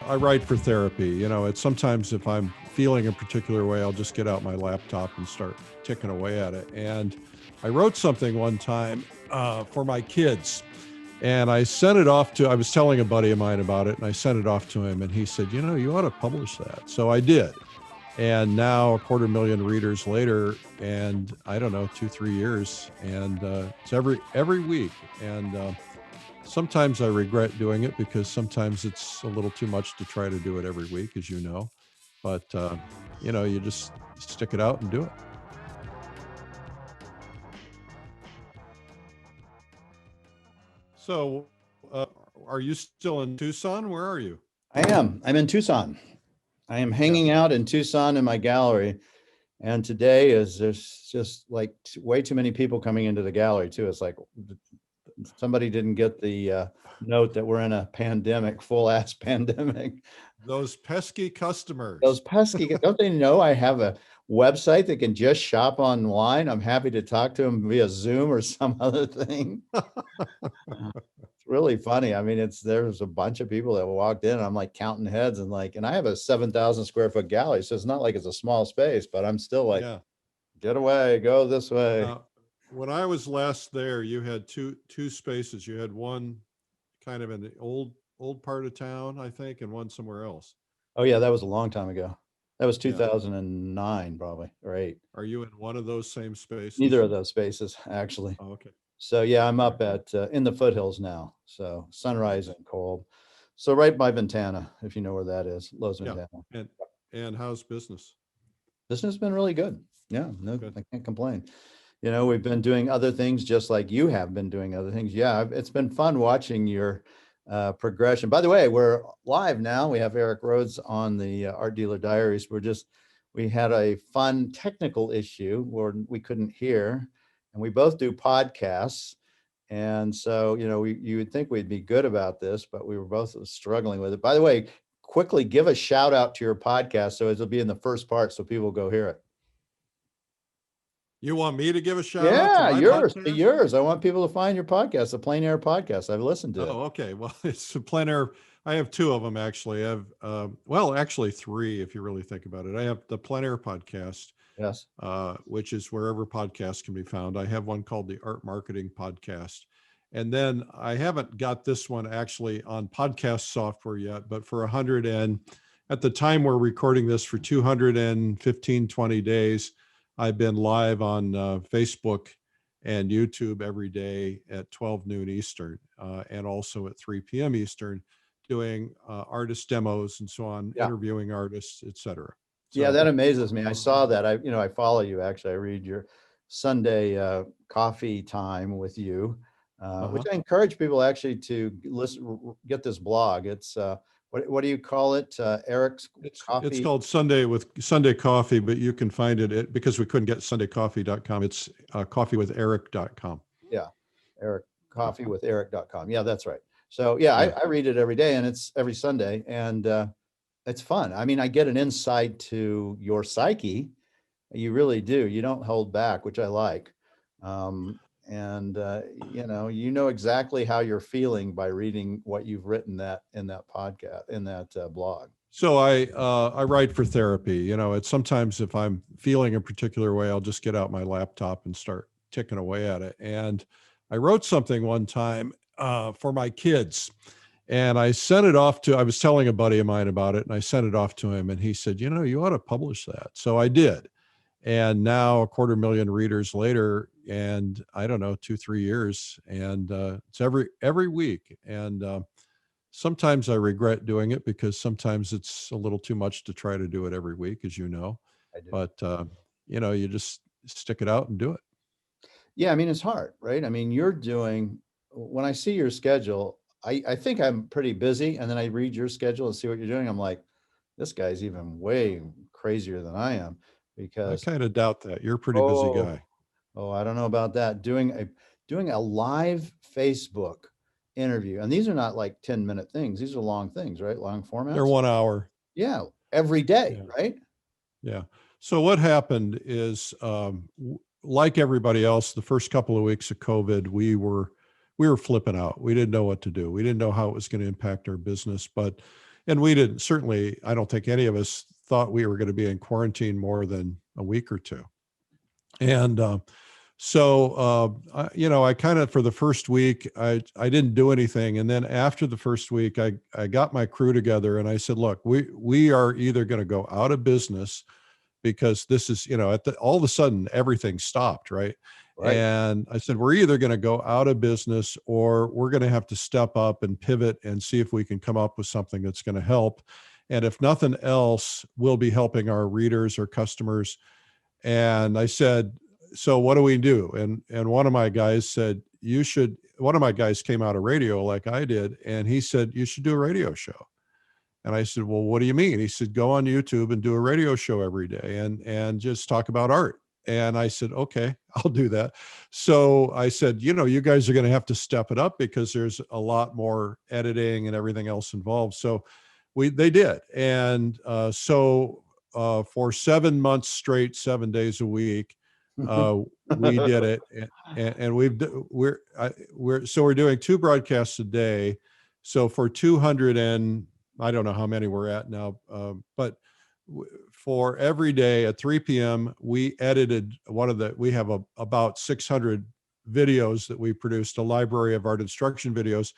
I write for therapy. It's sometimes if I'm feeling a particular way, I'll just get out my laptop and start ticking away at it. And I wrote something one time for my kids, and I sent it off I was telling a buddy of mine about it, and I sent it off to him, and he said, you ought to publish that. So I did. And now 250,000 readers later, and I don't know, 2-3 years, and it's every week. And sometimes I regret doing it because sometimes it's a little too much to try to do it every week, as you know. But you just stick it out and do it. So, are you still in Tucson? Where are you? I am. I'm in Tucson. I am hanging out in Tucson in my gallery. And today there's just like way too many people coming into the gallery too. It's like somebody didn't get the note that we're in a pandemic, full ass pandemic. Those pesky customers. Those pesky, don't they know I have a website that can just shop online? I'm happy to talk to them via Zoom or some other thing. It's really funny. I mean, there's a bunch of people that walked in. I'm like counting heads and I have a 7,000 square foot gallery. So it's not like it's a small space, but I'm still like, get away, go this way. When I was last there, you had two spaces. You had one kind of in the old part of town, I think, and one somewhere else. Oh yeah, that was a long time ago. That was 2009, probably, or 8. Are you in one of those same spaces? Neither of those spaces, actually. Oh, okay. So yeah, I'm up at in the foothills now. So sunrise and cold. So right by Ventana, if you know where that is, Lowe's Ventana. And how's business? Business has been really good. Yeah, no, Good. I can't complain. We've been doing other things just like you have been doing other things. Yeah, it's been fun watching your progression. By the way, we're live now. We have Eric Rhoads on the Art Dealer Diaries. We had a fun technical issue where we couldn't hear, and we both do podcasts. And so, you would think we'd be good about this, but we were both struggling with it. By the way, quickly give a shout out to your podcast. So it'll be in the first part so people go hear it. You want me to give a shout out to my yours. I want people to find your podcast, the Plein Air podcast. I've listened to it. Oh, okay. Well, it's a Plein Air. I have 2 of them, actually. I have, actually 3, if you really think about it. I have the Plein Air podcast, yes, which is wherever podcasts can be found. I have one called the Art Marketing Podcast. And then I haven't got this one actually on podcast software yet, but for at the time we're recording this, for 215, 20 days, I've been live on Facebook and YouTube every day at 12 noon Eastern and also at 3 p.m. Eastern, doing artist demos and so on, interviewing artists, etc. So, yeah, that amazes me. I saw that. I follow you, actually. I read your Sunday coffee time with you, which I encourage people actually to listen, get this blog. It's what do you call it? Eric's Coffee? It's called Sunday Coffee, but you can find it because we couldn't get sundaycoffee.com. It's coffeewitheric.com. Yeah, Eric, coffeewitheric.com. Yeah, that's right. So yeah, I read it every day, and it's every Sunday, and it's fun. I mean, I get an insight to your psyche. You really do. You don't hold back, which I like. And you know exactly how you're feeling by reading what you've written in that podcast, in that blog. So I write for therapy. It's sometimes if I'm feeling a particular way, I'll just get out my laptop and start ticking away at it. And I wrote something one time for my kids, and I sent it off I was telling a buddy of mine about it, and I sent it off to him, and he said, you ought to publish that. So I did. And now 250,000 readers later, and I don't know, 2-3 years, and it's every week. And sometimes I regret doing it because sometimes it's a little too much to try to do it every week, as you know. I do. But you just stick it out and do it. Yeah, I mean, it's hard, right? I mean, when I see your schedule, I think I'm pretty busy, and then I read your schedule and see what you're doing. I'm like, this guy's even way crazier than I am. Because I kind of doubt that. You're a pretty busy guy. Oh, I don't know about that. Doing a live Facebook interview, and these are not like 10-minute things. These are long things, right? Long formats. They're 1 hour. Yeah, every day, right? Yeah. So what happened is, like everybody else, the first couple of weeks of COVID, we were flipping out. We didn't know what to do. We didn't know how it was going to impact our business, but and we didn't, certainly, I don't think any of us thought we were going to be in quarantine more than a week or two. And I kind of, for the first week, I didn't do anything. And then after the first week, I got my crew together and I said, look, we are either going to go out of business because this is, all of a sudden everything stopped, right? Right. And I said, we're either going to go out of business or we're going to have to step up and pivot and see if we can come up with something that's going to help. And if nothing else, we'll be helping our readers or customers. And I said, so what do we do? And one of my guys said, one of my guys came out of radio like I did. And he said, you should do a radio show. And I said, well, what do you mean? He said, go on YouTube and do a radio show every day and just talk about art. And I said, okay, I'll do that. So I said, you guys are going to have to step it up because there's a lot more editing and everything else involved. So they did. And for 7 months straight, 7 days a week, we did it. And we're doing 2 broadcasts a day. So for 200 and I don't know how many we're at now, but for every day at 3 p.m., we edited we have about 600 videos that we produced, a library of art instruction videos.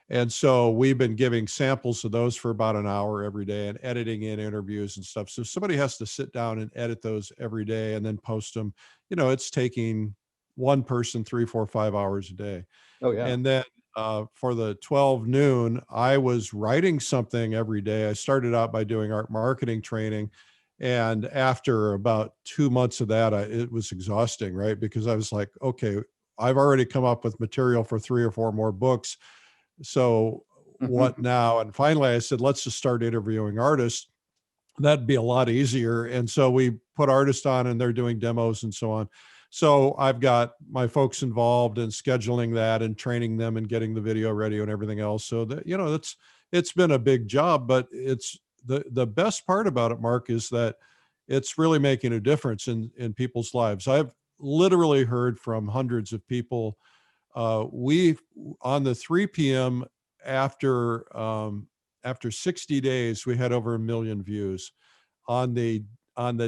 And so we've been giving samples of those for about an hour every day and editing in interviews and stuff. So somebody has to sit down and edit those every day and then post them. It's taking one person 3, 4, 5 hours a day. Oh, yeah. And then for the 12 noon, I was writing something every day. I started out by doing art marketing training. And after about 2 months of that, it was exhausting, right? Because I was like, okay, I've already come up with material for 3 or 4 more books. So what now? And finally I said, let's just start interviewing artists. That'd be a lot easier. And so we put artists on and they're doing demos and so on. So I've got my folks involved in scheduling that and training them and getting the video ready and everything else. So that, it's been a big job, but it's the best part about it, Mark, is that it's really making a difference in people's lives. I've literally heard from hundreds of people. We on the 3 p.m. after 60 days, we had over 1 million views. On the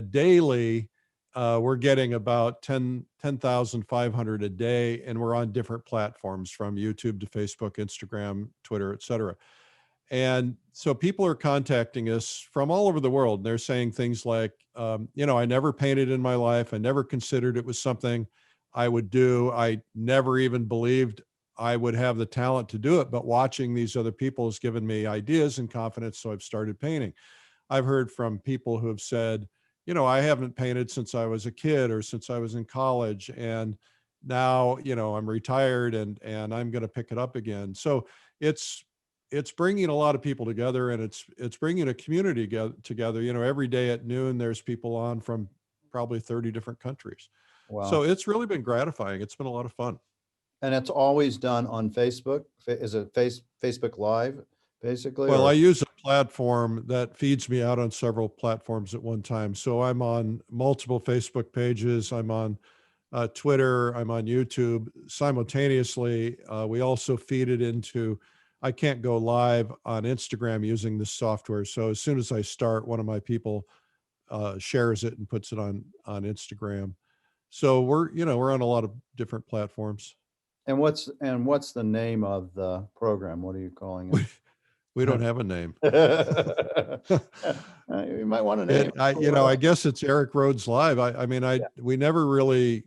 daily, we're getting about 10,500 a day, and we're on different platforms from YouTube to Facebook, Instagram, Twitter, et cetera. And so people are contacting us from all over the world. They're saying things like, I never painted in my life. I never considered it was something I would do. I never even believed I would have the talent to do it. But watching these other people has given me ideas and confidence. So I've started painting. I've heard from people who have said, I haven't painted since I was a kid or since I was in college. And now, I'm retired and I'm going to pick it up again. So it's bringing a lot of people together, and it's bringing a community together. Every day at noon, there's people on from probably 30 different countries. Wow. So it's really been gratifying. It's been a lot of fun. And it's always done on Facebook. Is it Facebook Live, basically? Well, I use a platform that feeds me out on several platforms at one time. So I'm on multiple Facebook pages. I'm on Twitter. I'm on YouTube simultaneously. We also feed it into, I can't go live on Instagram using this software. So as soon as I start, one of my people shares it and puts it on Instagram. So we're on a lot of different platforms. And what's the name of the program? What are you calling it? We don't have a name. You might want a name. I guess it's Eric Rhoads Live. We never really,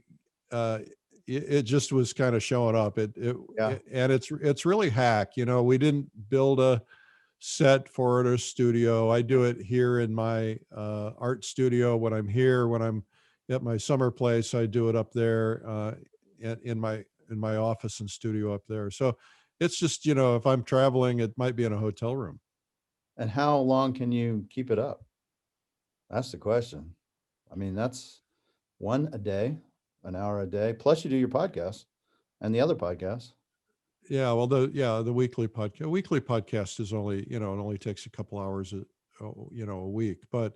it just was kind of showing up. And it's really hack. We didn't build a set for it or studio. I do it here in my art studio when I'm here. When I'm at my summer place, I do it up there in my office and studio up there. So it's just, if I'm traveling, it might be in a hotel room. And how long can you keep it up? That's the question. I mean, that's one a day, an hour a day, plus you do your podcast and the other podcasts. Yeah. Well, the weekly podcast is only, it only takes a couple hours, a week, but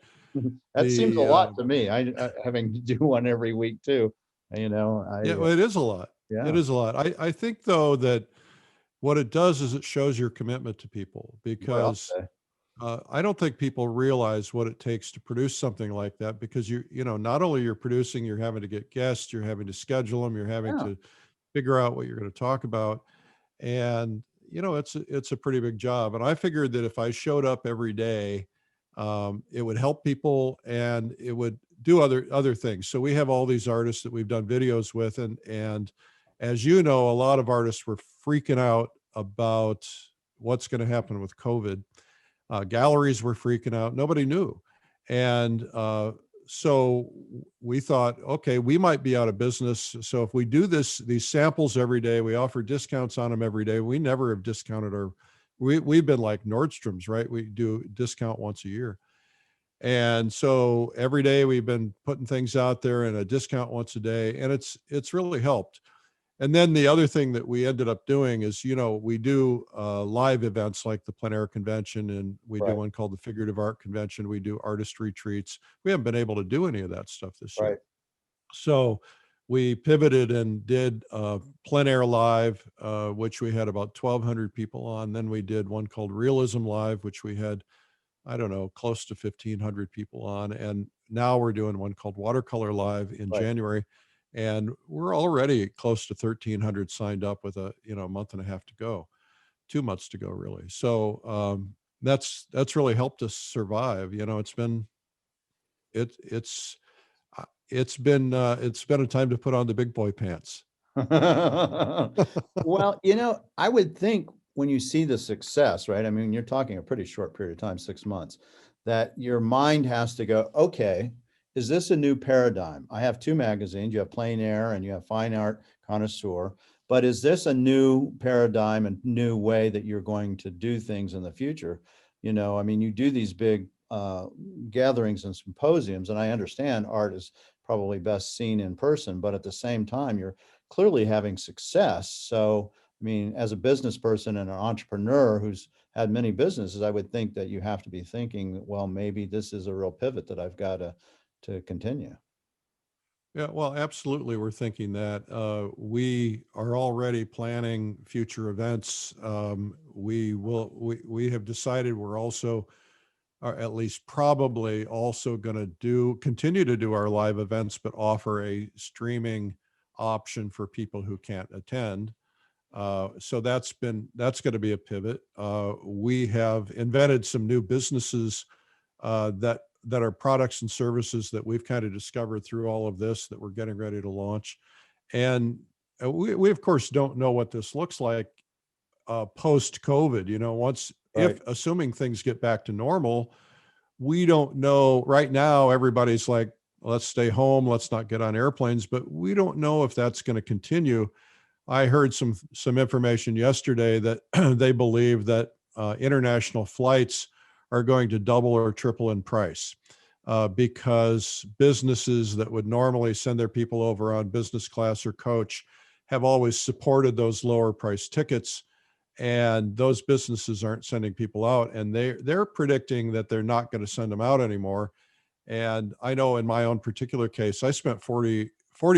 that seems a lot to me. I having to do one every week too. Well, it is a lot. Yeah. It is a lot. I think though that what it does is it shows your commitment to people, because I don't think people realize what it takes to produce something like that, because not only you're producing, you're having to get guests, you're having to schedule them, you're having Yeah. to figure out what you're going to talk about. And, it's a pretty big job. And I figured that if I showed up every day, it would help people and it would do other things. So we have all these artists that we've done videos with, and as you know, a lot of artists were freaking out about what's going to happen with COVID. Galleries were freaking out. Nobody knew. And so we thought, okay, we might be out of business. So if we do these samples every day, we offer discounts on them every day. We never have discounted we've been like Nordstrom's, right? We do discount once a year. And so every day we've been putting things out there and a discount once a day. And it's really helped. And then the other thing that we ended up doing is, we do live events like the Plein Air Convention, and we do Right. one called the Figurative Art Convention. We do artist retreats. We haven't been able to do any of that stuff this year. Right. So we pivoted and did Plein Air Live, which we had about 1,200 people on. Then we did one called Realism Live, which we had, I don't know, close to 1,500 people on. And now we're doing one called Watercolor Live in Right. January. And we're already close to 1,300 signed up with a month and a half to go, 2 months to go, really. So that's really helped us survive. It, it's it's been a time to put on the big boy pants. Well, I would think when you see the success, right? I mean, you're talking a pretty short period of time, 6 months, that your mind has to go, okay, is this a new paradigm? I have two magazines. You have Plein Air and you have Fine Art Connoisseur. But is this a new paradigm and new way that you're going to do things in the future? I mean, you do these big gatherings and symposiums, and I understand art is probably best seen in person, but at the same time, you're clearly having success. So, I mean, as a business person and an entrepreneur who's had many businesses, I would think that you have to be thinking, well, maybe this is a real pivot that I've got to continue. Yeah, well, absolutely. We're thinking that we are already planning future events. We have decided we're also, or at least probably also going to continue to do our live events, but offer a streaming option for people who can't attend. So that's going to be a pivot. We have invented some new businesses that are products and services that we've kind of discovered through all of this that we're getting ready to launch. And we of course don't know what this looks like post COVID. Once, Right. if assuming things get back to normal, we don't know. Right now, everybody's like, let's stay home, let's not get on airplanes, but we don't know if that's going to continue. I heard some information yesterday that they believe that international flights are going to double or triple in price because businesses that would normally send their people over on business class or coach have always supported those lower price tickets, and those businesses aren't sending people out, and they're predicting that they're not going to send them out anymore. And I know in my own particular case, I spent 40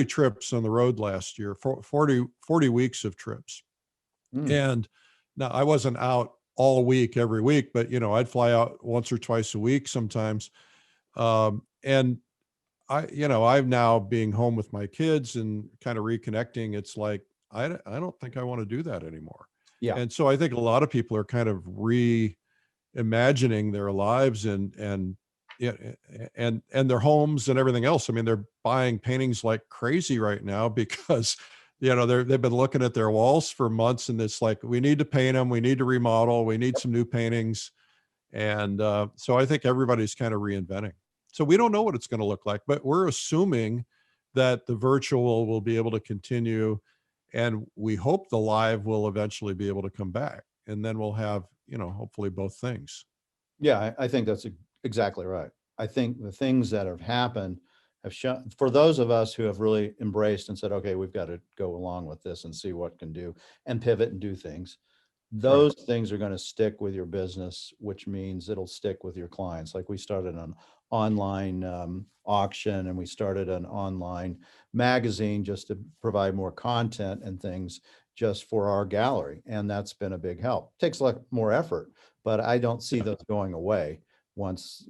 trips on the road last year, 40 weeks of trips. Mm. And now I wasn't out all week, every week, but I'd fly out once or twice a week sometimes. And I'm now being home with my kids and kind of reconnecting. It's like, I don't think I want to do that anymore. Yeah. And so I think a lot of people are kind of reimagining their lives and yeah, and their homes and everything else. I mean, they're buying paintings like crazy right now because they've been looking at their walls for months, and it's like, we need to paint them, we need to remodel, we need some new paintings. And so I think everybody's kind of reinventing. So we don't know what it's going to look like, but we're assuming that the virtual will be able to continue, and we hope the live will eventually be able to come back, and then we'll have hopefully both things. Yeah, I think that's exactly right. I think the things that have happened have shown, for those of us who have really embraced and said, okay, we've got to go along with this and see what can do and pivot and do things. Right. Those things are going to stick with your business, which means it'll stick with your clients. Like we started an online auction, and we started an online magazine just to provide more content and things. just for our gallery. And that's been a big help. Takes a lot more effort, but I don't see those going away once,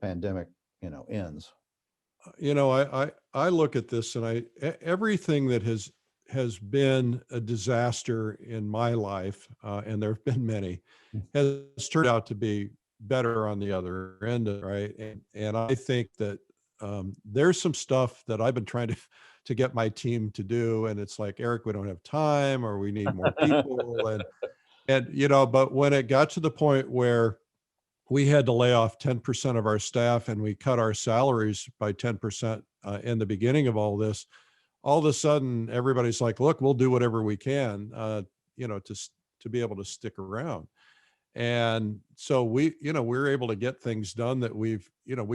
pandemic, ends. I look at this and everything that has been a disaster in my life, and there have been many, has turned out to be better on the other end, right? And I think that there's some stuff that I've been trying to get my team to do, and it's like, Eric, we don't have time, or we need more people, and but when it got to the point where we had to lay off 10% of our staff and we cut our salaries by 10% in the beginning of all this, all of a sudden everybody's like, look, we'll do whatever we can, to be able to stick around. And so we were able to get things done that we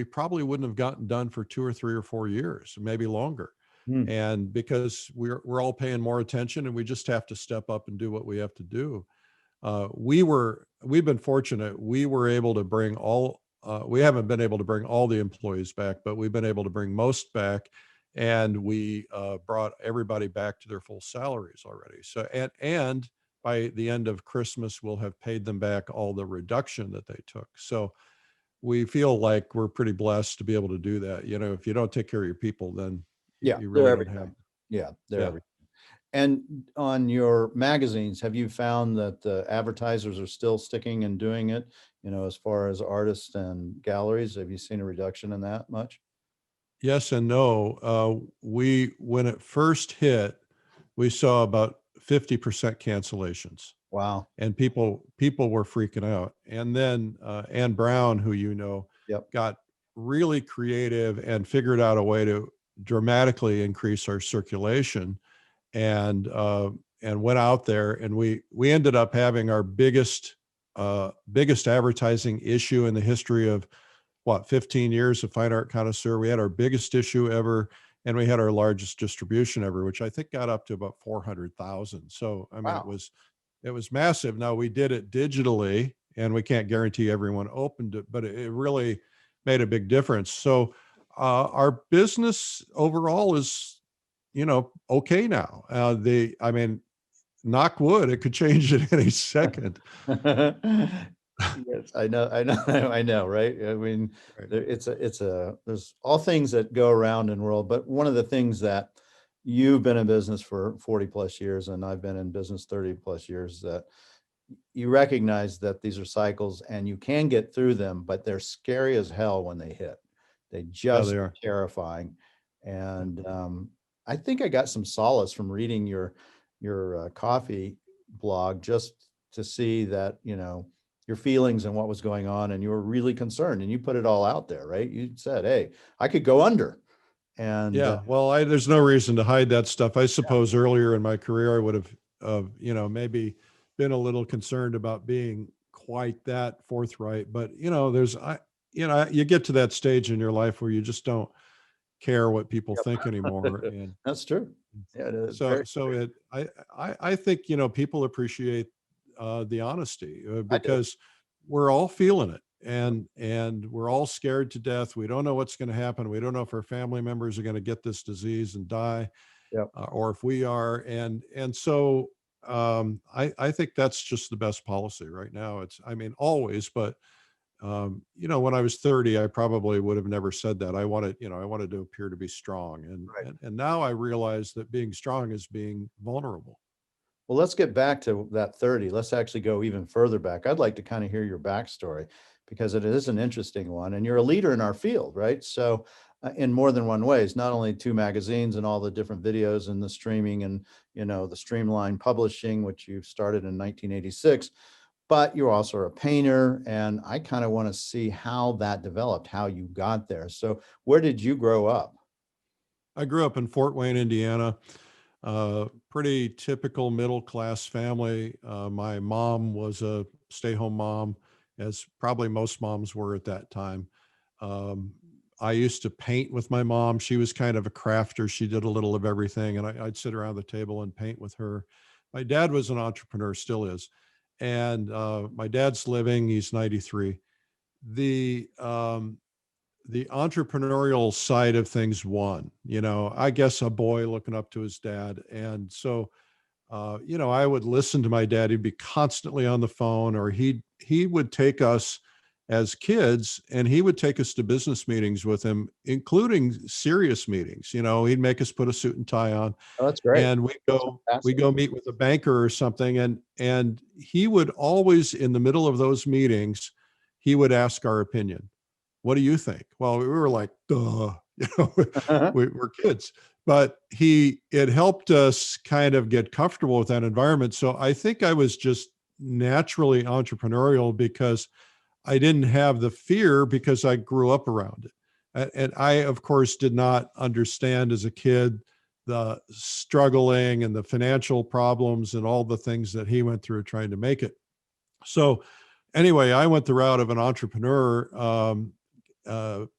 probably wouldn't have gotten done for 2 or 3 or 4 years, maybe longer. Hmm. And because we're all paying more attention, and we just have to step up and do what we have to do. We've been fortunate. We were able to bring we haven't been able to bring all the employees back, but we've been able to bring most back, and we brought everybody back to their full salaries already. So, and by the end of Christmas, we'll have paid them back all the reduction that they took. So we feel like we're pretty blessed to be able to do that. If you don't take care of your people, then Yeah, you they're really don't everything. have. Yeah, they're Yeah. everything. And on your magazines, have you found that the advertisers are still sticking and doing it, as far as artists and galleries? Have you seen a reduction in that much? Yes and no. When it first hit, we saw about 50% cancellations, Wow. and people were freaking out. And then Ann Brown, who Yep. got really creative and figured out a way to dramatically increase our circulation, and went out there, and we ended up having our biggest advertising issue in the history of 15 years of Fine Art Connoisseur. We had our biggest issue ever, and we had our largest distribution ever, which I think got up to about 400,000. So, I mean, Wow. it was massive. Now, we did it digitally, and we can't guarantee everyone opened it, but it really made a big difference. So, our business overall is, okay now. I mean, knock wood, it could change at any second. Yes, I know, I know, right? I mean, Right. there's all things that go around in the world, but one of the things that you've been in business for 40 plus years, and I've been in business 30 plus years, that you recognize that these are cycles and you can get through them, but they're scary as hell when they hit. They Yeah, just they are. terrifying. And I think I got some solace from reading your coffee blog, just to see that, your feelings and what was going on, and you were really concerned, and you put it all out there, right? You said, hey, I could go under. And Yeah, well, there's no reason to hide that stuff. I suppose earlier in my career, I would have, maybe been a little concerned about being quite that forthright. But you get to that stage in your life where you just don't care what people yep, think anymore, and that's true. Yeah, it is so very so true. it I think people appreciate the honesty, I do. because we're all feeling it, and we're all scared to death. We don't know what's going to happen. We don't know if our family members are going to get this disease and die, Yep. or if we are. And so I think that's just the best policy right now. I mean, always, but when I was 30, I probably would have never said that. I wanted to appear to be strong. And, Right. and, and now I realize that being strong is being vulnerable. Well, let's get back to that 30. Let's actually go even further back. I'd like to kind of hear your backstory, because it is an interesting one, and you're a leader in our field, right? So, in more than one ways, not only 2 magazines and all the different videos and the streaming and, the streamlined publishing, which you started in 1986, but you're also a painter. And I kind of want to see how that developed, how you got there. So where did you grow up? I grew up in Fort Wayne, Indiana, pretty typical middle class family. My mom was a stay home mom, as probably most moms were at that time. Um, I used to paint with my mom. She was kind of a crafter. She did a little of everything, and I'd sit around the table and paint with her. My dad was an entrepreneur, still is. And my dad's living, he's 93. The, um, the entrepreneurial side of things won, I guess, a boy looking up to his dad. And so I would listen to my dad. He'd be constantly on the phone, or he would take us as kids, and he would take us to business meetings with him, including serious meetings. He'd make us put a suit and tie on, Oh, that's great. and That's we fantastic. go meet with a banker or something, and he would always, in the middle of those meetings, he would ask our opinion. What do you think? Well, we were like, duh, we're kids. But it helped us kind of get comfortable with that environment. So I think I was just naturally entrepreneurial because I didn't have the fear, because I grew up around it. And I, of course, did not understand as a kid the struggling and the financial problems and all the things that he went through trying to make it. So anyway, I went the route of an entrepreneur.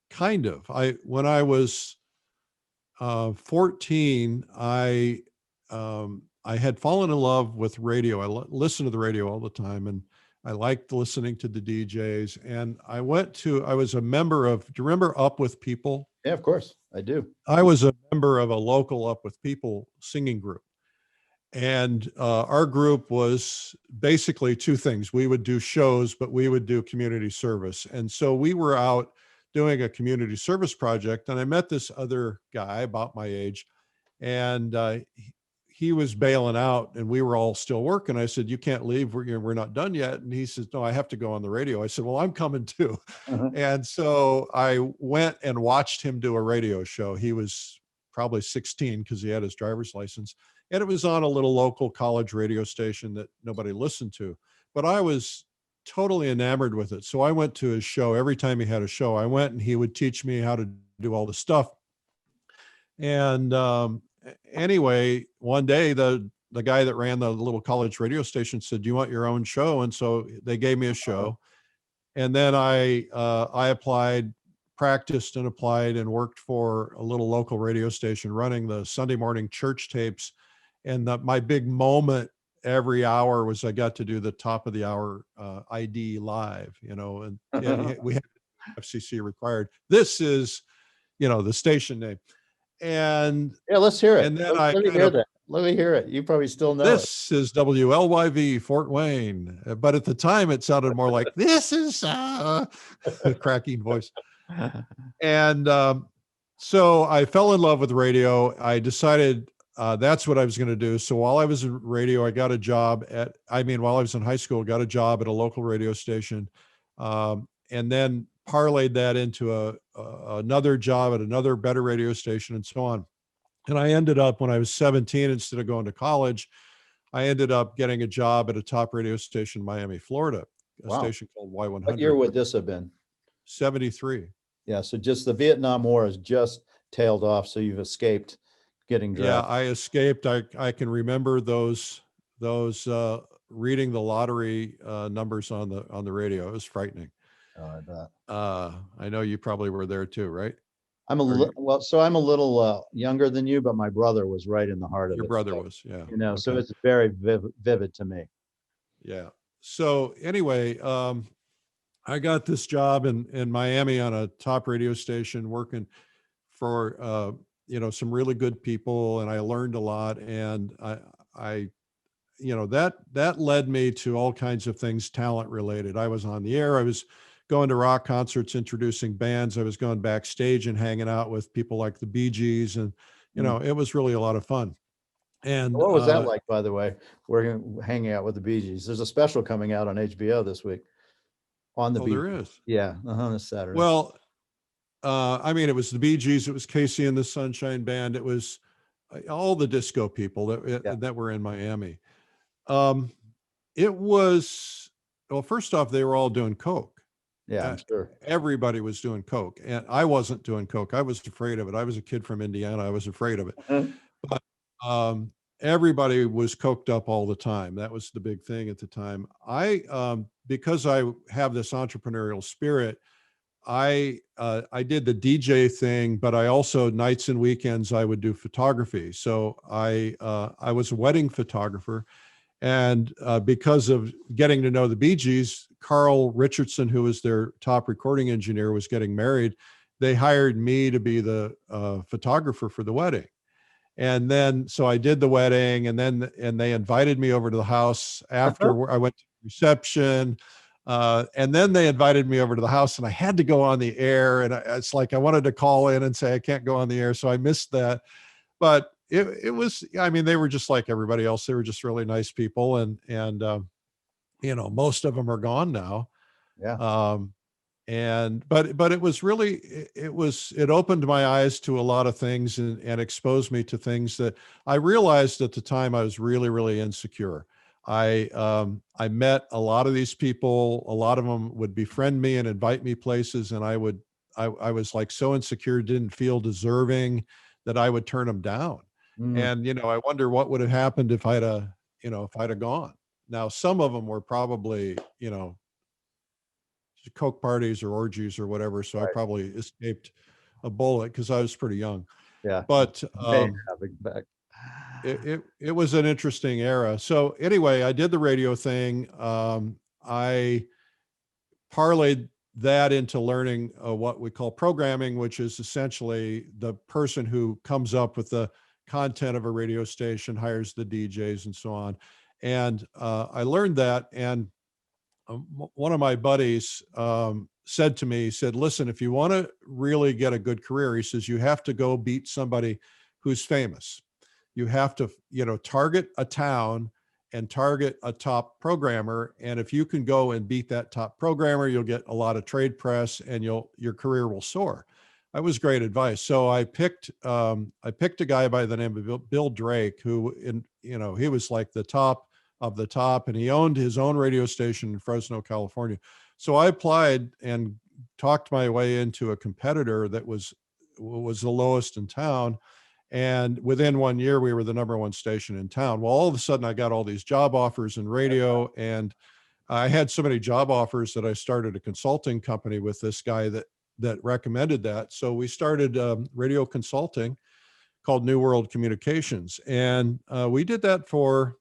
Kind of. When I was 14, I had fallen in love with radio. I listened to the radio all the time, and I liked listening to the DJs. And I was a member of, do you remember Up With People? Yeah, of course, I do. I was a member of a local Up With People singing group. And our group was basically two things. We would do shows, but we would do community service. And so we were out doing a community service project, and I met this other guy about my age, and he was bailing out, and we were all still working. I said, "You can't leave. We're not done yet." And he says, "No, I have to go on the radio." I said, "Well, I'm coming too." Uh-huh. And so I went and watched him do a radio show. He was probably 16 because he had his driver's license. And it was on a little local college radio station that nobody listened to. But I was totally enamored with it. So I went to his show. Every time he had a show, I went, and he would teach me how to do all the stuff. And anyway, one day the guy that ran the little college radio station said, "Do you want your own show?" And so they gave me a show. And then I applied, practiced and applied, and worked for a little local radio station running the Sunday morning church tapes. And my big moment every hour was I got to do the top of the hour ID live, and we had FCC required. This is, the station name. And yeah, let's hear it. And then let me hear that. Let me hear it. You probably still know this is WLYV Fort Wayne. But at the time it sounded more like this is a cracking voice. And so I fell in love with radio. I decided that's what I was going to do. So while I was in radio, I got a job while I was in high school, got a job at a local radio station, and then parlayed that into another job at another better radio station, and so on. And I ended up, when I was 17, instead of going to college, I ended up getting a job at a top radio station in Miami, Florida, a station called Y100. What year would this have been? 73. Yeah, so just the Vietnam War has just tailed off, so you've escaped getting drafted. Yeah, I escaped. I can remember those reading the lottery numbers on the radio. It was frightening. Oh, I bet. I know you probably were there too, right? I'm a little younger than you, but my brother was right in the heart of it. Your brother was, yeah. Okay. So it's very vivid to me. Yeah. So anyway, I got this job in Miami on a top radio station, working for some really good people, and I learned a lot. And I that led me to all kinds of things talent related. I was on the air. I was going to rock concerts, introducing bands. I was going backstage and hanging out with people like the Bee Gees, and it was really a lot of fun. And what was that like, by the way? We're hanging out with the Bee Gees. There's a special coming out on HBO this week on the Bee Gees. There is. Yeah, this Saturday. Well, it was the Bee Gees. It was Casey and the Sunshine Band. It was all the disco people that were in Miami. It was, well, first off, they were all doing coke. Yeah, I'm sure. Everybody was doing coke, and I wasn't doing coke. I was afraid of it. I was a kid from Indiana. I was afraid of it. But everybody was coked up all the time. That was the big thing at the time. Because I have this entrepreneurial spirit, I did the DJ thing, but I also, nights and weekends, I would do photography. So I was a wedding photographer. And because of getting to know the Bee Gees, Carl Richardson, who was their top recording engineer, was getting married. They hired me to be the photographer for the wedding. And then, so I did the wedding, and they invited me over to the house after I went to reception. And then they invited me over to the house, and I had to go on the air. And it's like, I wanted to call in and say, I can't go on the air. So I missed that. But it was, I mean, they were just like everybody else. They were just really nice people. And most of them are gone now. Yeah. But it was really, it opened my eyes to a lot of things, and exposed me to things that I realized at the time I was really, really insecure. I met a lot of these people. A lot of them would befriend me and invite me places, and I was like so insecure, didn't feel deserving, that I would turn them down. Mm, And I wonder what would have happened if I'd have gone. Now, some of them were probably, Coke parties or orgies or whatever. So I right. probably escaped a bullet because I was pretty young. Yeah. But May have effect. it was an interesting era. So anyway, I did the radio thing. I parlayed that into learning what we call programming, which is essentially the person who comes up with the content of a radio station, hires the DJs and so on. And I learned that. And one of my buddies said to me, he said, listen, if you want to really get a good career, he says, you have to go beat somebody who's famous. You have to, target a town and target a top programmer. And if you can go and beat that top programmer, you'll get a lot of trade press, and your career will soar. That was great advice. So I picked a guy by the name of Bill Drake, who, he was like the top of the top, and he owned his own radio station in Fresno, California. So I applied and talked my way into a competitor that was the lowest in town. And within 1 year, we were the number one station in town. Well, all of a sudden I got all these job offers in radio, and I had so many job offers that I started a consulting company with this guy that recommended that. So we started radio consulting called New World Communications. And we did that for,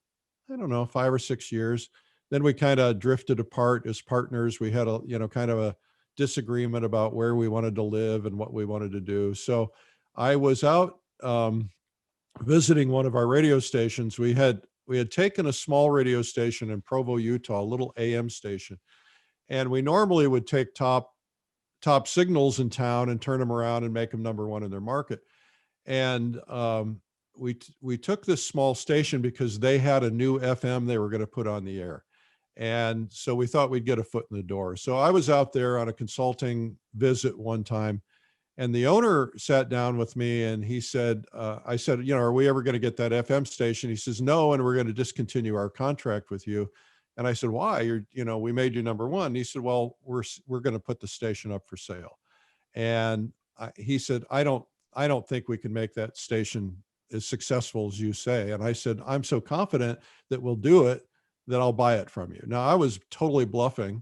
I don't know, 5 or 6 years. Then we kind of drifted apart as partners. We had kind of a disagreement about where we wanted to live and what we wanted to do. So I was out visiting one of our radio stations. We had taken a small radio station in Provo, Utah, a little AM station. And we normally would take top signals in town and turn them around and make them number one in their market. And we took this small station because they had a new FM they were going to put on the air. And so we thought we'd get a foot in the door. So I was out there on a consulting visit one time, and the owner sat down with me, and he said, I said, are we ever going to get that FM station? He says, no, and we're going to discontinue our contract with you. And I said, why? We made you number one. And he said, well, we're going to put the station up for sale. And he said, I don't think we can make that station as successful as you say. And I said, I'm so confident that we'll do it that I'll buy it from you. Now, I was totally bluffing.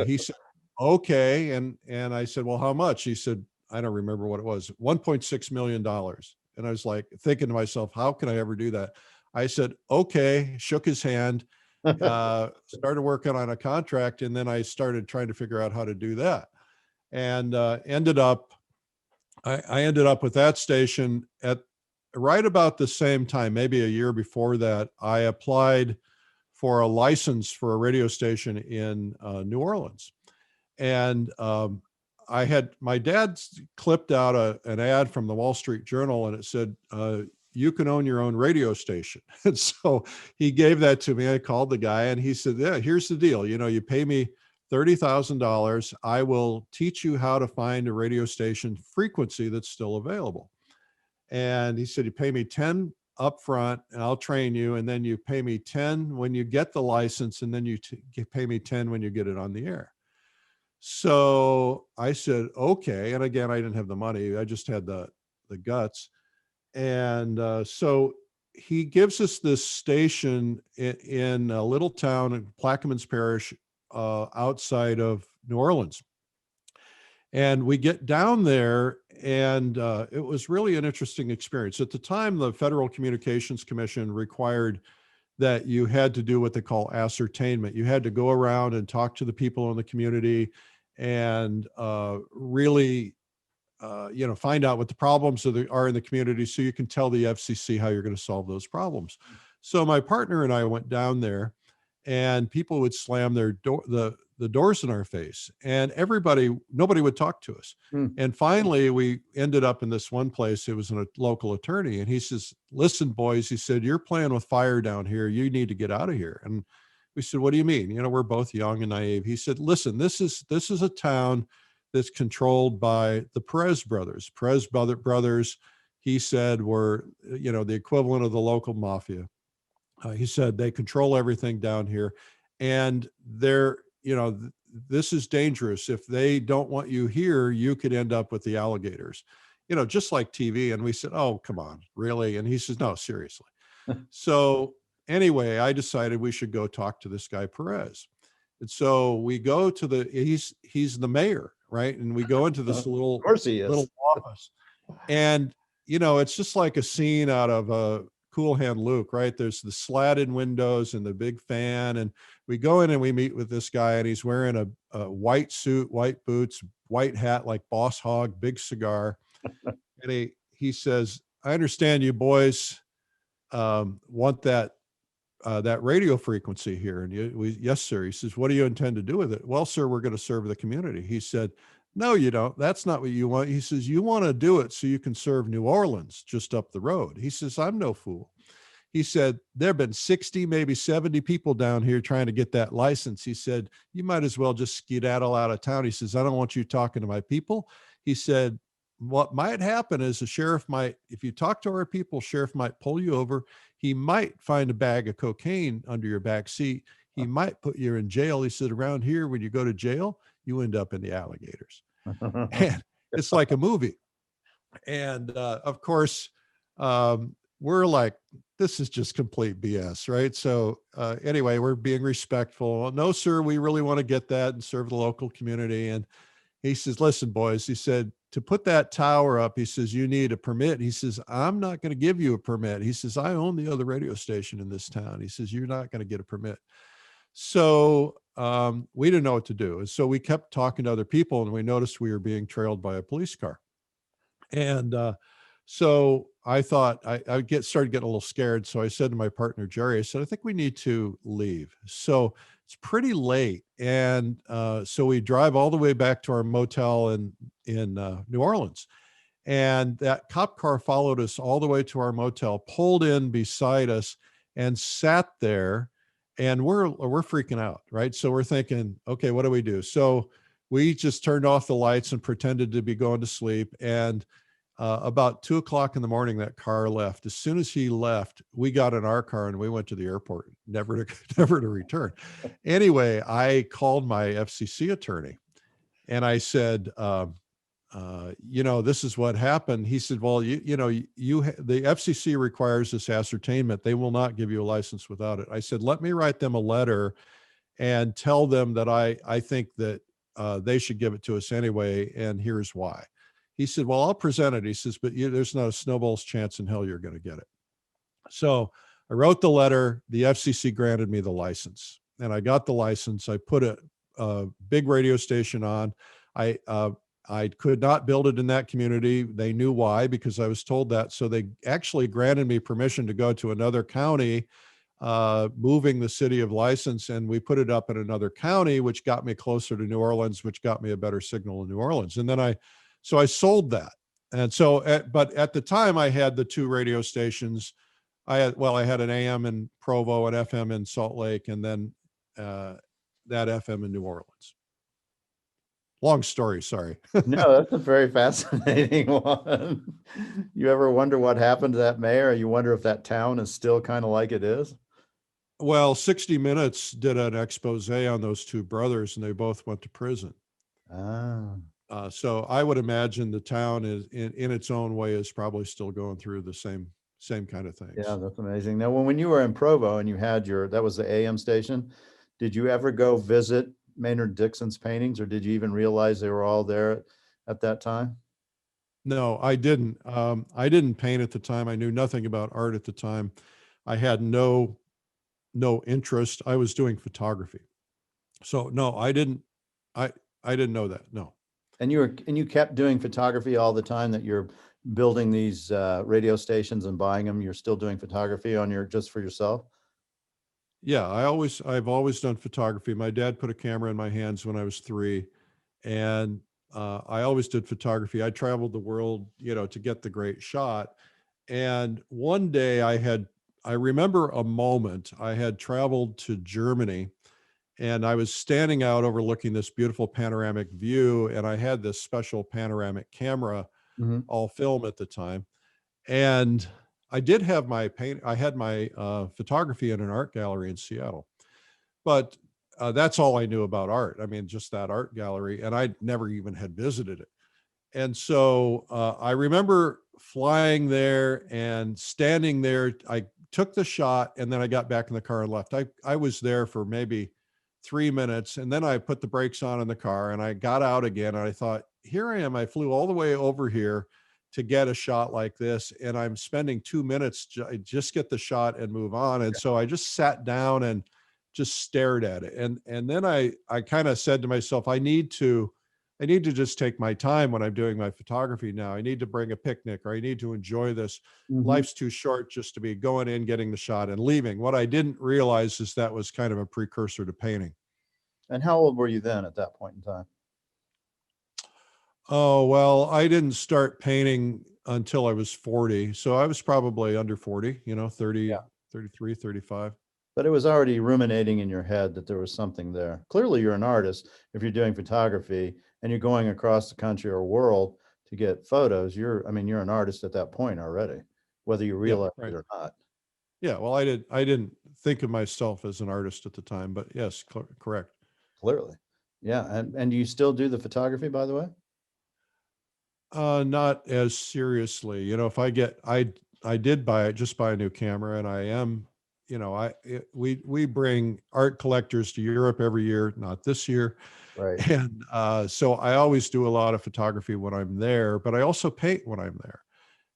He said, okay. And I said, well, how much? He said, I don't remember what it was, $1.6 million. And I was like thinking to myself, how can I ever do that? I said, okay, shook his hand, started working on a contract. And then I started trying to figure out how to do that. And I ended up with that station at right about the same time, maybe a year before that. I applied for a license for a radio station in New Orleans. And I had, my dad clipped out an ad from the Wall Street Journal, and it said, you can own your own radio station. And so he gave that to me. I called the guy, and he said, yeah, here's the deal. You pay me $30,000. I will teach you how to find a radio station frequency that's still available. And he said, you pay me 10 up front, and I'll train you. And then you pay me 10 when you get the license. And then you pay me 10 when you get it on the air. So I said, okay. And again, I didn't have the money. I just had the guts. And so he gives us this station in a little town in Plaquemines Parish, outside of New Orleans. And we get down there, and it was really an interesting experience. At the time, the Federal Communications Commission required that you had to do what they call ascertainment. You had to go around and talk to the people in the community and really find out what the problems are in the community so you can tell the FCC how you're going to solve those problems. So my partner and I went down there, and people would slam their door, the doors in our face, and nobody would talk to us. Hmm. And finally, we ended up in this one place. It was a local attorney, and he says, "Listen, boys," he said, "you're playing with fire down here. You need to get out of here." And we said, "What do you mean?" We're both young and naive. He said, "Listen, this is a town that's controlled by the Perez brothers. Brothers, he said, were the equivalent of the local mafia. He said they control everything down here, and this is dangerous. If they don't want you here, you could end up with the alligators, just like TV." And we said, "Oh, come on, really?" And he says, "No, seriously." So anyway, I decided we should go talk to this guy Perez. And so we go to he's the mayor, right? And we go into this Of course he is. little office, and it's just like a scene out of a Cool Hand Luke, right? There's the slatted windows and the big fan, and we go in and we meet with this guy, and he's wearing a white suit, white boots, white hat like Boss Hogg, big cigar, and he says, "I understand you boys want that radio frequency here." And "Yes, sir." He says, "What do you intend to do with it?" "Well, sir, we're going to serve the community." He said, "No, you don't. That's not what you want." He says, "You want to do it so you can serve New Orleans just up the road." He says, "I'm no fool." He said, "There have been 60, maybe 70 people down here trying to get that license." He said, "You might as well just skedaddle out of town." He says, "I don't want you talking to my people." He said, "What might happen is if you talk to our people, sheriff might pull you over. He might find a bag of cocaine under your back seat. He might put you in jail." He said, "Around here, when you go to jail, you end up in the alligators." And it's like a movie. And of course, we're like, this is just complete BS, right? So anyway, we're being respectful. "No, sir, we really want to get that and serve the local community." And he says, "Listen, boys," he said, "to put that tower up," he says, "you need a permit." He says, "I'm not going to give you a permit." He says, "I own the other radio station in this town." He says, "You're not going to get a permit." So we didn't know what to do. And so we kept talking to other people, and we noticed we were being trailed by a police car. And so I thought started getting a little scared. So I said to my partner, Jerry, I said, "I think we need to leave." So it's pretty late. And so we drive all the way back to our motel in New Orleans. And that cop car followed us all the way to our motel, pulled in beside us, and sat there. And we're freaking out, right? So we're thinking, okay, what do we do? So we just turned off the lights and pretended to be going to sleep. And about 2:00 in the morning, that car left. As soon as he left, we got in our car and we went to the airport, never to never to return. Anyway, I called my FCC attorney, and I said, "This is what happened." He said, "Well, the FCC requires this ascertainment. They will not give you a license without it." I said, "Let me write them a letter and tell them that I think that they should give it to us anyway, and here's why." He said, "Well, I'll present it." He says, "But there's not a snowball's chance in hell you're going to get it." So I wrote the letter. The FCC granted me the license, and I got the license. I put a big radio station on. I could not build it in that community. They knew why, because I was told that. So they actually granted me permission to go to another county, moving the city of license, and we put it up in another county, which got me closer to New Orleans, which got me a better signal in New Orleans. And then I sold that. And so, but at the time, I had the two radio stations. I had an AM in Provo and FM in Salt Lake, and then that FM in New Orleans. Long story, sorry. No, that's a very fascinating one. You ever wonder what happened to that mayor? You wonder if that town is still kind of like it is? Well, 60 Minutes did an expose on those two brothers, and they both went to prison. Ah. So I would imagine the town is in its own way is probably still going through the same kind of things. Yeah, that's amazing. Now, when you were in Provo and you had that was the AM station, did you ever go visit Maynard Dixon's paintings, or did you even realize they were all there at that time? No, I didn't. I didn't paint at the time. I knew nothing about art at the time. I had no interest. I was doing photography. So no, I didn't know that. No. And you kept doing photography all the time that you're building these radio stations and buying them. You're still doing photography on just for yourself. Yeah, I've always done photography. My dad put a camera in my hands when I was 3, and I always did photography. I traveled the world, to get the great shot. And one day I remember a moment. I had traveled to Germany, and I was standing out overlooking this beautiful panoramic view, and I had this special panoramic camera, Mm-hmm. all film at the time. And I had my photography in an art gallery in Seattle, but that's all I knew about art. I mean, just that art gallery, and I never even had visited it. And so I remember flying there and standing there. I took the shot, and then I got back in the car and left. I was there for maybe 3 minutes, and then I put the brakes on in the car, and I got out again, and I thought, here I am. I flew all the way over here to get a shot like this, and I'm spending 2 minutes just get the shot and move on. And so I just sat down and just stared at it. And then I kind of said to myself, I need to just take my time when I'm doing my photography now. I need to bring a picnic, or I need to enjoy this. Mm-hmm. Life's too short just to be going in, getting the shot, and leaving. What I didn't realize is that was kind of a precursor to painting. And how old were you then at that point in time? Oh, well, I didn't start painting until I was 40. So I was probably under 40, 30, Yeah. 33, 35. But it was already ruminating in your head that there was something there. Clearly, you're an artist if you're doing photography and you're going across the country or world to get photos. You're an artist at that point already, whether you Yeah, realize right. it or not. Yeah, well, I didn't think of myself as an artist at the time, but yes, correct. Clearly. Yeah. And you still do the photography, by the way? Not as seriously. If I did just buy a new camera, and I am, we bring art collectors to Europe every year, not this year. Right. And so I always do a lot of photography when I'm there, but I also paint when I'm there.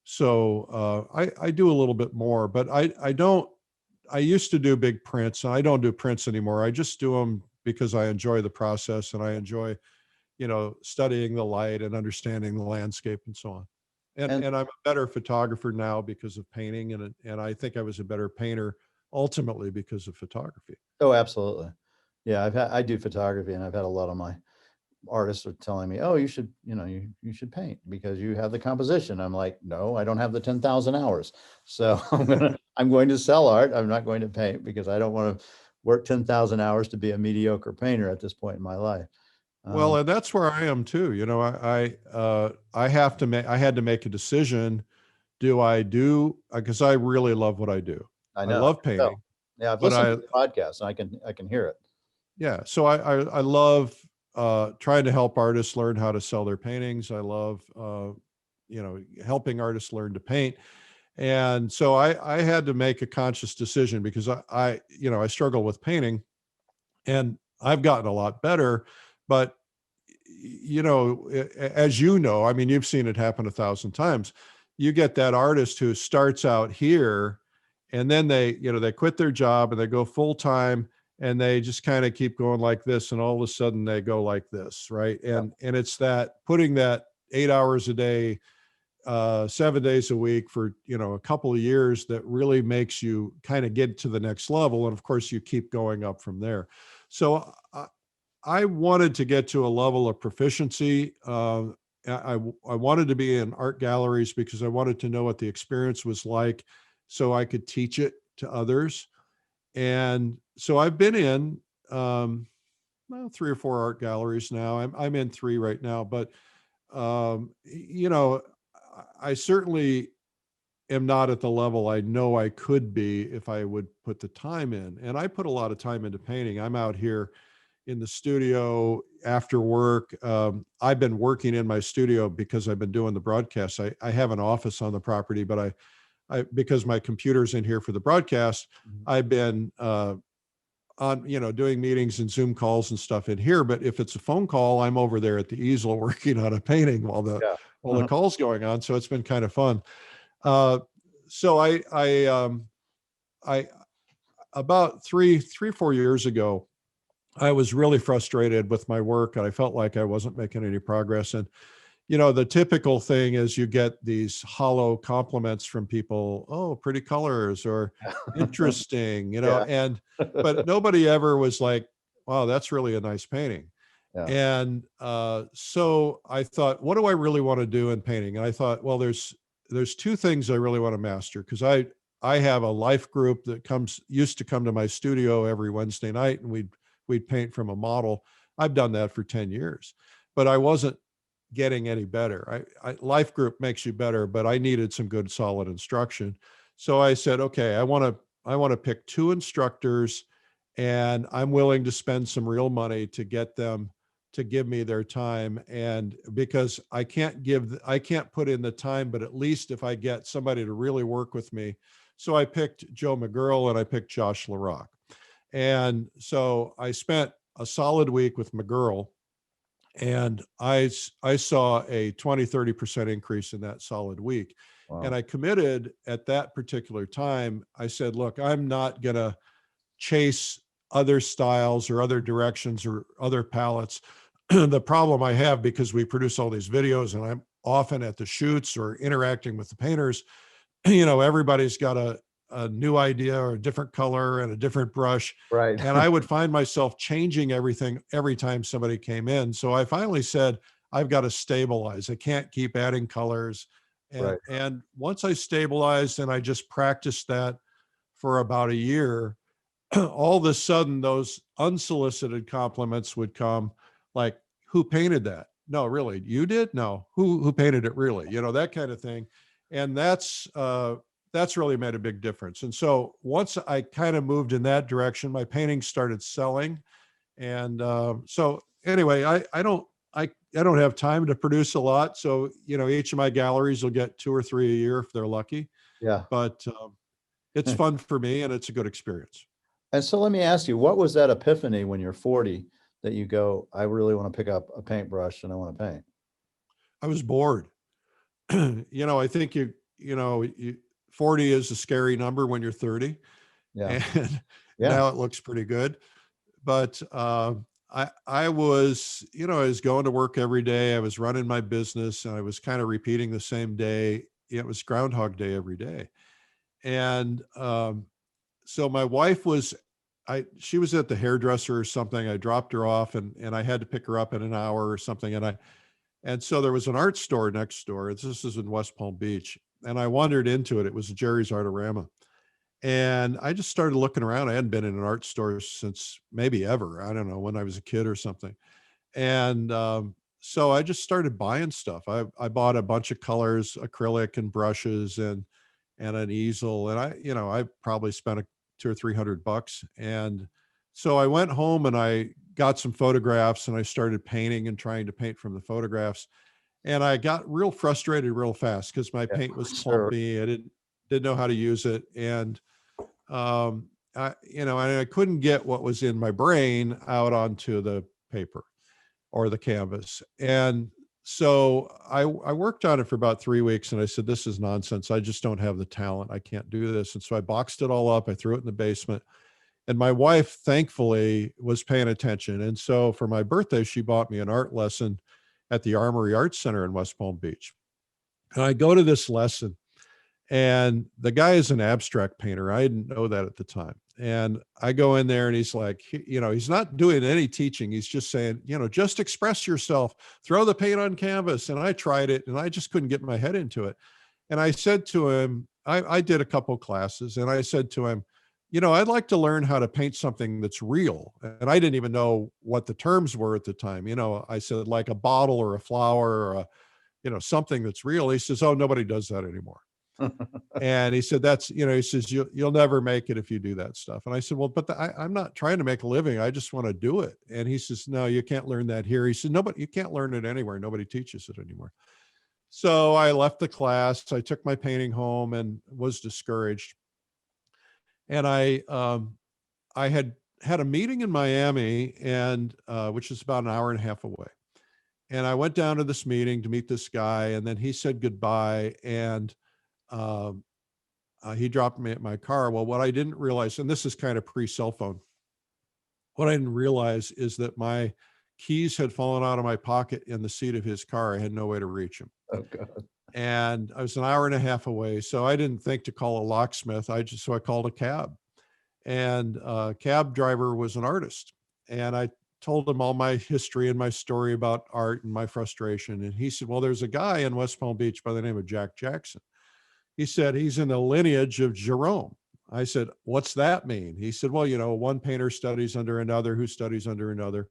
So I do a little bit more, but I don't, I used to do big prints, and I don't do prints anymore. I just do them because I enjoy the process, and I enjoy, studying the light and understanding the landscape and so on. And And I'm a better photographer now because of painting, and I think I was a better painter ultimately because of photography. oh, absolutely. Yeah, I do photography, and I've had a lot of my artists are telling me, "Oh, you should paint because you have the composition." I'm like, "No, I don't have the 10,000 hours." So I'm going to sell art. I'm not going to paint because I don't want to work 10,000 hours to be a mediocre painter at this point in my life. Well, Um, and that's where I am too. I had to make a decision. Do I do, because I really love what I do. I I know. I love can tell. painting, Yeah, I've but listened to the podcast and I can hear it. yeah, so I love trying to help artists learn how to sell their paintings. I love, helping artists learn to paint. And so I had to make a conscious decision because I struggle with painting, and I've gotten a lot better, but as I mean, you've seen it happen 1,000 times. You get that artist who starts out here, and then they quit their job and they go full time, and they just kind of keep going like this, and all of a sudden they go like this, right? Yeah. And it's that putting that 8 hours a day, 7 days a week for a couple of years that really makes you kind of get to the next level, and of course you keep going up from there. So I wanted to get to a level of proficiency. I wanted to be in art galleries because I wanted to know what the experience was like, so I could teach it to others. And so I've been in well, 3 or 4 art galleries now. I'm in 3 right now, but I certainly am not at the level I know I could be if I would put the time in. And I put a lot of time into painting. I'm out here in the studio after work. I've been working in my studio because I've been doing the broadcasts. I have an office on the property, but because my computer's in here for the broadcast, Mhm. I've been on, doing meetings and Zoom calls and stuff in here. But if it's a phone call, I'm over there at the easel working on a painting while the Yeah. call's going on. So it's been kind of fun. Uh, so I about 3, 4 years ago, I was really frustrated with my work, and I felt like I wasn't making any progress. And the typical thing is you get these hollow compliments from people, oh, pretty colors or interesting, Yeah. and but nobody ever was like, wow, that's really a nice painting. Yeah. And so I thought, what do I really want to do in painting? And I thought, well, there's two things I really want to master, because I have a life group that used to come to my studio every Wednesday night, and we'd paint from a model. I've done that for 10 years, but I wasn't getting any better. Life group makes you better, but I needed some good solid instruction. So I said, okay, I want to pick two instructors, and I'm willing to spend some real money to get them to give me their time. And because I can't put in the time, but at least if I get somebody to really work with me. So I picked Joe McGurl and I picked Josh LaRock. And so I spent a solid week with McGurl, and I saw a 20-30% increase in that solid week. Wow. And I committed at that particular time. I said, look, I'm not going to chase other styles or other directions or other palettes. The problem I have, because we produce all these videos and I'm often at the shoots or interacting with the painters, everybody's got a new idea or a different color and a different brush. Right. And I would find myself changing everything every time somebody came in. So I finally said, I've got to stabilize. I can't keep adding colors. And, Right. and once I stabilized and I just practiced that for about a year, all of a sudden those unsolicited compliments would come, like, who painted that? No, really, you did? No, who painted it really? That kind of thing. And that's really made a big difference. And so once I kind of moved in that direction, my paintings started selling. And so anyway, I don't have time to produce a lot. So, each of my galleries will get 2 or 3 a year if they're lucky, Yeah. but it's fun for me and it's a good experience. And so let me ask you, what was that epiphany when you're 40 that you go, I really want to pick up a paintbrush and I want to paint? I was bored. I think 40 is a scary number when you're 30, Yeah. and Yeah. now it looks pretty good. But I was, I was going to work every day. I was running my business, and I was kind of repeating the same day. It was Groundhog Day every day. And so my wife was, she was at the hairdresser or something. I dropped her off, and I had to pick her up in an hour or something. And so there was an art store next door. This is in West Palm Beach. And I wandered into it. It was Jerry's Artorama. And I just started looking around. I hadn't been in an art store since maybe ever. I don't know, when I was a kid or something. And so I just started buying stuff. I bought a bunch of colors, acrylic and brushes and an easel. And I probably spent 200 or 300 bucks. And so I went home and I got some photographs and I started painting and trying to paint from the photographs. And I got real frustrated real fast because my Yeah. paint was Sure. clumpy. I didn't know how to use it. And and I couldn't get what was in my brain out onto the paper or the canvas. And so I worked on it for about 3 weeks, and I said, this is nonsense. I just don't have the talent. I can't do this. And so I boxed it all up. I threw it in the basement. And my wife, thankfully, was paying attention. And so for my birthday, she bought me an art lesson at the Armory Arts Center in West Palm Beach. And I go to this lesson, and the guy is an abstract painter. I didn't know that at the time. And I go in there and he's like, he's not doing any teaching. He's just saying, just express yourself, throw the paint on canvas. And I tried it and I just couldn't get my head into it. And I said to him, I did a couple classes, and I said to him, I'd like to learn how to paint something that's real. And I didn't even know what the terms were at the time. I said, like a bottle or a flower or something that's real. He says, oh, nobody does that anymore. And he said, he says, you'll never make it if you do that stuff. And I said, well, but I'm not trying to make a living. I just want to do it. And he says, no, you can't learn that here. He said, nobody, you can't learn it anywhere. Nobody teaches it anymore. So I left the class. I took my painting home and was discouraged. And I had a meeting in Miami, and which is about an hour and a half away. And I went down to this meeting to meet this guy, and then he said goodbye. And um, he dropped me at my car. Well, what I didn't realize, and this is kind of pre-cell phone, What I didn't realize is that my keys had fallen out of my pocket in the seat of his car. I had no way to reach him. Oh, God. And I was an hour and a half away. So I didn't think to call a locksmith. So I called a cab, and cab driver was an artist. And I told him all my history and my story about art and my frustration. And he said, well, there's a guy in West Palm Beach by the name of Jack Jackson. He said, he's in the lineage of Jerome. I said, what's that mean? He said, well, one painter studies under another who studies under another.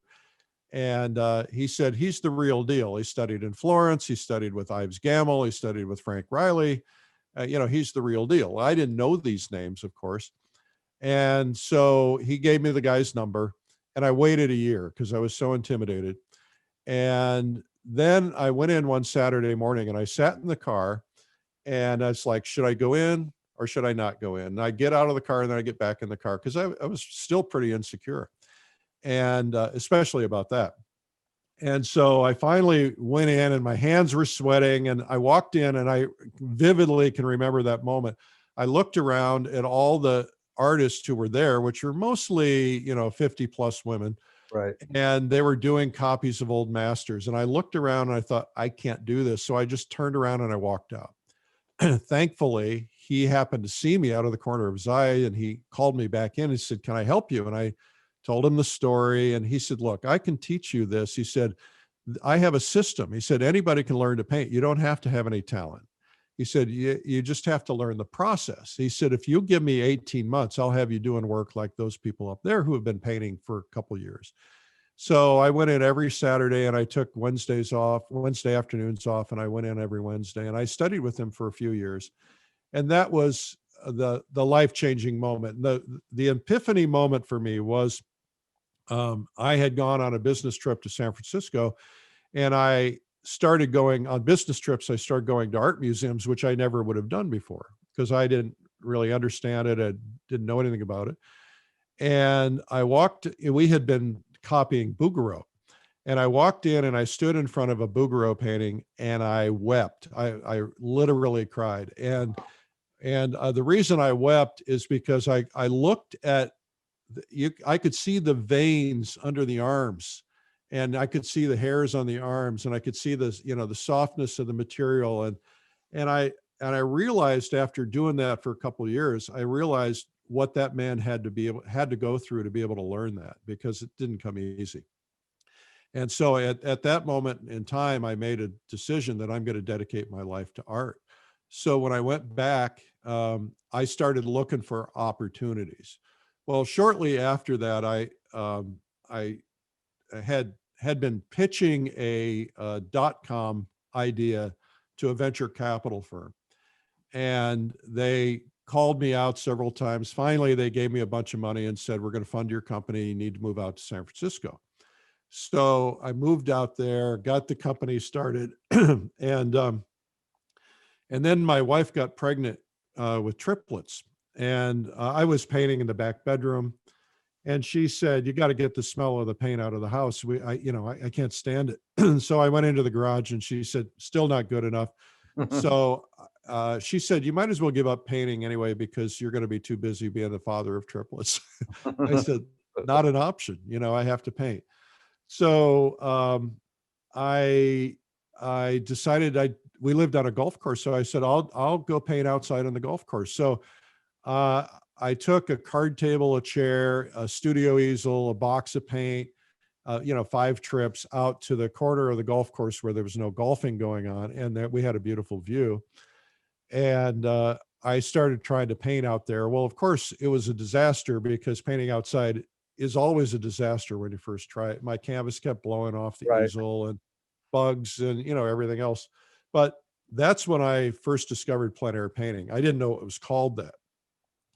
And he said, he's the real deal. He studied in Florence. He studied with Ives Gammel. He studied with Frank Riley. He's the real deal. I didn't know these names, of course. And so he gave me the guy's number, and I waited a year because I was so intimidated. And then I went in one Saturday morning, and I sat in the car, and I was like, should I go in or should I not go in? And I get out of the car, and then I get back in the car because I was still pretty insecure, and especially about that. And so I finally went in, and my hands were sweating, and I walked in, and I vividly can remember that moment. I looked around at all the artists who were there, which were mostly, 50 plus women. Right. And they were doing copies of old masters. And I looked around and I thought, I can't do this. So I just turned around and I walked out. Thankfully, he happened to see me out of the corner of his eye, and he called me back in and said, can I help you? And I told him the story, and he said, look, I can teach you this. He said, I have a system. He said, anybody can learn to paint. You don't have to have any talent. He said, you just have to learn the process. He said, if you give me 18 months, I'll have you doing work like those people up there who have been painting for a couple of years. So I went in every Saturday, and I took Wednesday afternoons off, and I went in every Wednesday, and I studied with him for a few years. And that was the life-changing moment. The epiphany moment for me was I had gone on a business trip to San Francisco, and I started going on business trips. I started going to art museums, which I never would have done before because I didn't really understand it. I didn't know anything about it. And we had been copying Bouguereau, and I walked in and I stood in front of a Bouguereau painting, and I wept. I literally cried. And the reason I wept is because I looked at, I could see the veins under the arms, and I could see the hairs on the arms, and I could see the softness of the material. And I realized after doing that for a couple of years, I realized what that man had to go through to be able to learn that, because it didn't come easy. And so at that moment in time, I made a decision that I'm going to dedicate my life to art. So when I went back, I started looking for opportunities. Well, shortly after that, I had been pitching a .com idea to a venture capital firm, and they called me out several times. Finally, they gave me a bunch of money and said, we're going to fund your company. You need to move out to San Francisco. So I moved out there, got the company started, and then my wife got pregnant with triplets, and I was painting in the back bedroom, and she said, "You got to get the smell of the paint out of the house. I can't stand it." So I went into the garage, and she said, "Still not good enough." So she said, "You might as well give up painting anyway, because you're going to be too busy being the father of triplets." I said, "Not an option. I have to paint." So I decided we lived on a golf course. So I said, I'll go paint outside on the golf course. So I took a card table, a chair, a studio easel, a box of paint, 5 trips out to the corner of the golf course where there was no golfing going on. And we had a beautiful view. And I started trying to paint out there. Well, of course, it was a disaster, because painting outside is always a disaster when you first try it. My canvas kept blowing off the Right. easel, and bugs and, everything else. But that's when I first discovered plein air painting. I didn't know it was called that.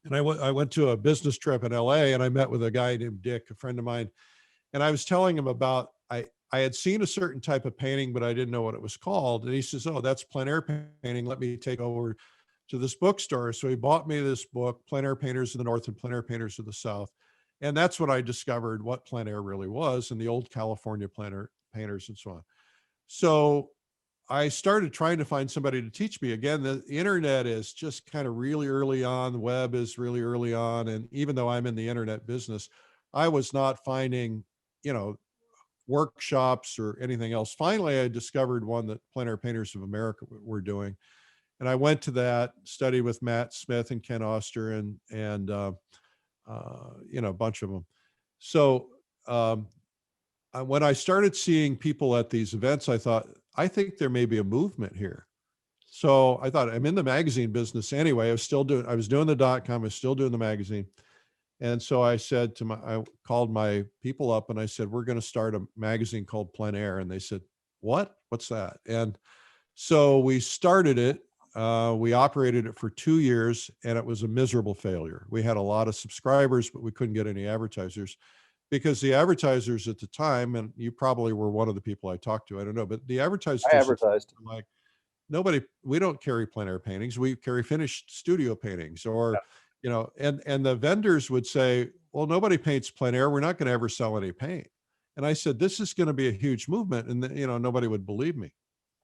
And I went to a business trip in LA, and I met with a guy named Dick, a friend of mine. And I was telling him about, I had seen a certain type of painting, but I didn't know what it was called. And he says, "Oh, that's plein air painting. Let me take over to this bookstore." So he bought me this book, Plein Air Painters of the North and Plein Air Painters of the South. And that's when I discovered what plein air really was, and the old California plein air painters and so on. So I started trying to find somebody to teach me. Again, the internet is just kind of really early on. The web is really early on. And even though I'm in the internet business, I was not finding, you know, workshops or anything else. Finally, I discovered one that Plein Air Painters of America were doing. And I went to that, studied with Matt Smith and Ken Oster and you know, a bunch of them. So when I started seeing people at these events, I thought, I think there may be a movement here. So I thought, I'm in the magazine business anyway. I was doing the .com, I was still doing the magazine. And so I said I called my people up and I said, we're going to start a magazine called Plein Air. And they said, what? What's that? And so we started it. We operated it for 2 years and it was a miserable failure. We had a lot of subscribers, but we couldn't get any advertisers because the advertisers at the time, and you probably were one of the people I talked to, I don't know, but the advertisers I advertised. were like, we don't carry plein air paintings. We carry finished studio paintings or, you know, and the vendors would say, well, nobody paints plein air. We're not going to ever sell any paint. And I said, this is going to be a huge movement. And, you know, nobody would believe me.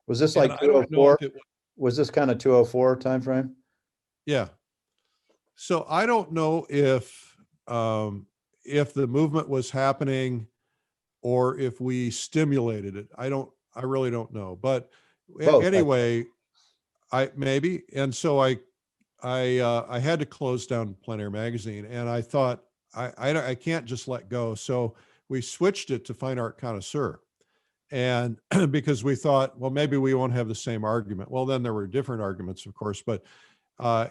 Was this And like I don't know 204? if it was, Was this kind of 204 timeframe? yeah. So I don't know if the movement was happening or if we stimulated it. I really don't know. But Both, anyway, maybe. And so I had to close down Plein Air Magazine, and I thought I can't just let go. So we switched it to Fine Art Connoisseur, and because we thought, well, maybe we won't have the same argument. Well, then there were different arguments, of course, but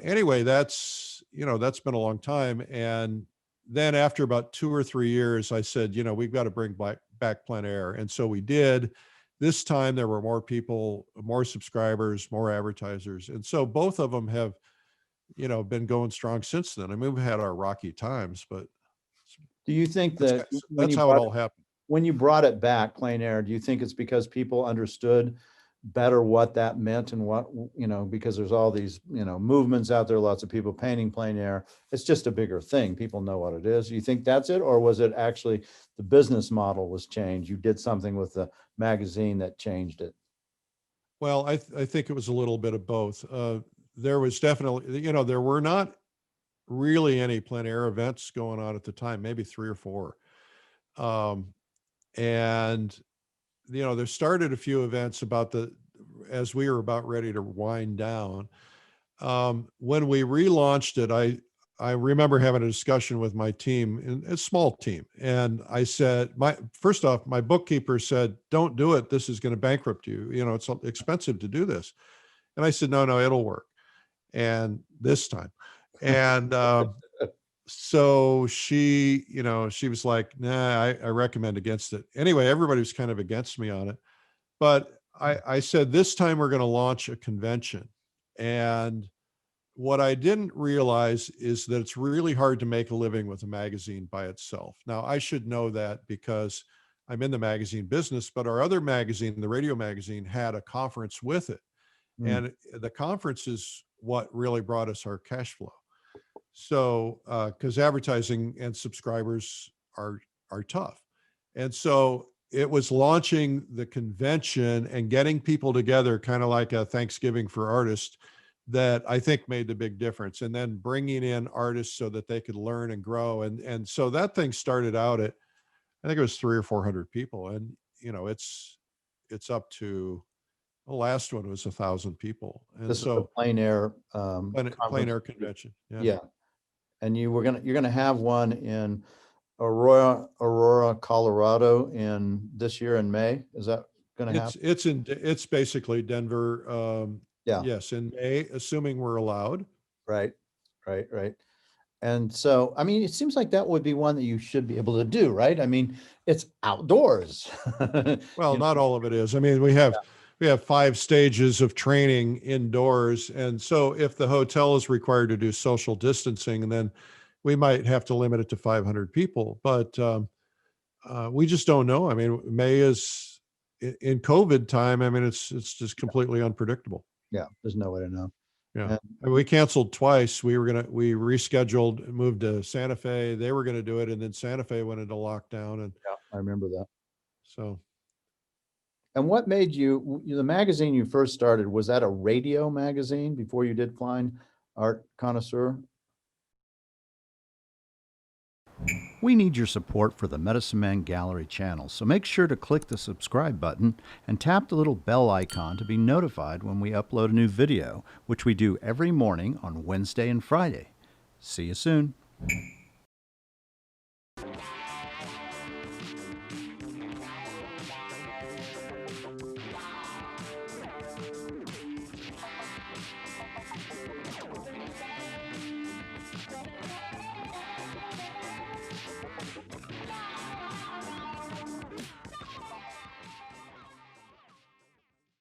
anyway, that's been a long time. And then after about 2 or 3 years, I said, you know, we've got to bring back Plein Air, and so we did. This time there were more people, more subscribers, more advertisers, and so both of them have, you know, been going strong since then. I mean, we've had our rocky times, but do you think that that's how it all happened. When you brought it back, Plein Air, do you think it's because people understood better what that meant and what, you know, because there's all these, you know, movements out there, lots of people painting plein air. It's just a bigger thing. People know what it is. Do you think that's it? Or was it actually the business model was changed? You did something with the magazine that changed it? Well, I think it was a little bit of both. There was definitely, you know, there were not really any plein air events going on at the time, maybe 3 or 4. And, you know, there started a few events as we were about ready to wind down. When we relaunched it, I remember having a discussion with my team, a small team. And I said, first off, my bookkeeper said, don't do it. This is going to bankrupt you. You know, it's expensive to do this. And I said, no, it'll work. And this time. And so she, you know, she was like, nah, I recommend against it. Anyway, everybody was kind of against me on it. But I said, this time we're going to launch a convention. And what I didn't realize is that it's really hard to make a living with a magazine by itself. Now, I should know that because I'm in the magazine business, but our other magazine, the radio magazine, had a conference with it. And the conference is what really brought us our cash flow. So, because advertising and subscribers are tough. And so it was launching the convention and getting people together, kind of like a Thanksgiving for artists, that I think made the big difference. And then bringing in artists so that they could learn and grow. And so that thing started out at, I think it was 300 or 400 people. And, you know, it's up to, the last one was 1,000 people. And This is so the Plein Air Plein Air Convention. Yeah. And you're gonna have one in Aurora, Colorado in this year in May. Is that gonna happen? It's basically Denver. Yeah. Yes, in May, assuming we're allowed. Right. And so, I mean, it seems like that would be one that you should be able to do, right? I mean, it's outdoors. Well, not all of it is. I mean, we have 5 stages of training indoors. And so if the hotel is required to do social distancing, then we might have to limit it to 500 people. But we just don't know. I mean, May is in COVID time. I mean, it's just completely unpredictable. Yeah, there's no way to know. Yeah. And we canceled twice. We rescheduled, moved to Santa Fe. They were going to do it. And then Santa Fe went into lockdown. And yeah, I remember that. So. And what made the magazine you first started, was that a radio magazine before you did Plein Art Connoisseur? We need your support for the Medicine Man Gallery channel, so make sure to click the subscribe button and tap the little bell icon to be notified when we upload a new video, which we do every morning on Wednesday and Friday. See you soon.